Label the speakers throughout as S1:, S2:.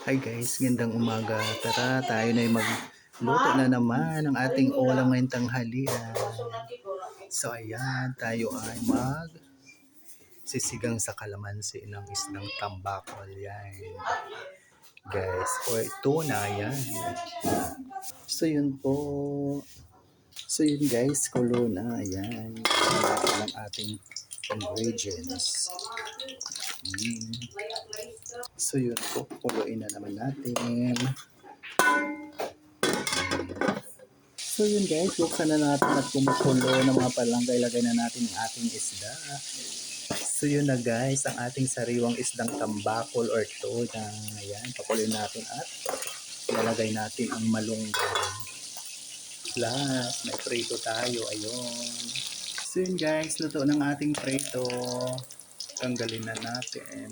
S1: Hi guys, gandang umaga. Tara, tayo na magluto na naman ng ating ulam ngayong tanghalian. So ayan, tayo ay sisigang sa kalamansi ng isdang tambakol. Yan. Guys, o ito na yan. So yun po. So yun guys, kulo na. Ayan. Ito ang ating ingredients. So yun po, kuluin na naman natin. So yun guys, buksan na natin at kumukulo ng mga palangga. Ilagay na natin ang ating isda. So yun na guys, ang ating sariwang isdang tambakol or tuna. Ayan, pakuloyin natin at ilalagay natin ang malunggay. Plus, may prito tayo. Ayun. So yun guys, luto ng ating prito. Tanggalin na natin.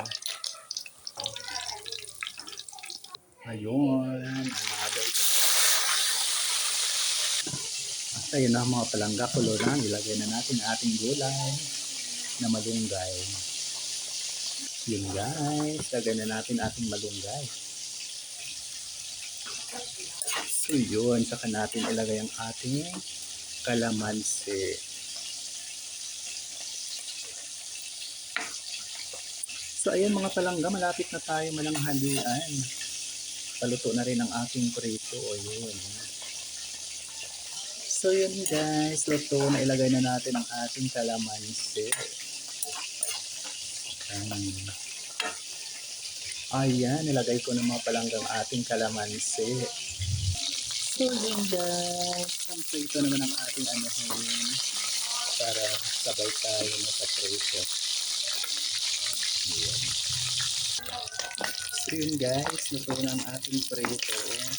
S1: Ayun. Another. At ayun na mga palangga, kulo na. Ilagay na natin ang ating gulay na malunggay. Yun guys, lagay na natin ating malunggay. So yun, saka natin ilagay ang ating kalamansi. So ayan mga palangga, malapit na tayo mananghalian. Paluto na rin ang ating prito. O yun. So yun guys, luto na, ilagay na natin ang ating kalamansi. Ayan, nilagay ko ng mga palanggang ating kalamansi. So yun guys, ang prito naman ang ating anuhin para sabay tayo na sa prito. Ayan. So yun guys, luto na ang ating prito. Ayan.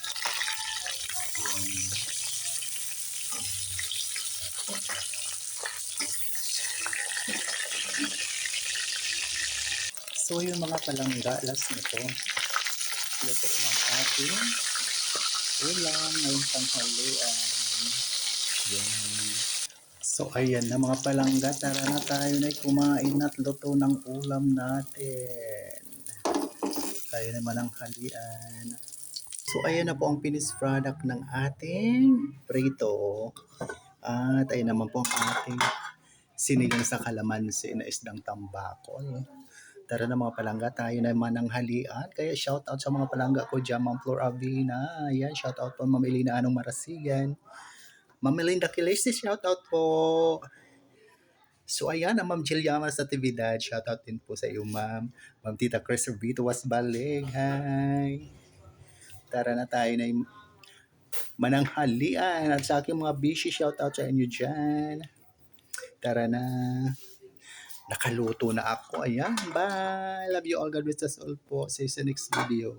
S1: So yung mga palangga, last nito, luto ng ating ulam ngayong tanghalian. Yan. So ayan na mga palangga, tara na tayo na kumain at luto ng ulam natin. Tayo naman ang halian. So ayan na po ang finished product ng ating prito. At ayan naman po ang ating sinigang sa kalamansi na isdang tambakol. Tara na mga palangga, tayo naman ang halian. Kaya shout out sa mga palangga ko dyan, Ma'am Flor Avina. Ayan, shout out po Ma'am Elina Anong Marasigan. Ma'am Melinda Kilesi, shout out po. So ayan, ang Ma'am Jiliama sa Tividad, shout out din po sa iyo Ma'am. Ma'am Tita Chris Vito Wasbalig, hi. Tara na tayo na mananghalian. At sa aking mga bishi, shout out sa inyo dyan. Tara na. Nakaluto na ako. Ayan, bye. Love you all. God bless us all po. See you sa next video.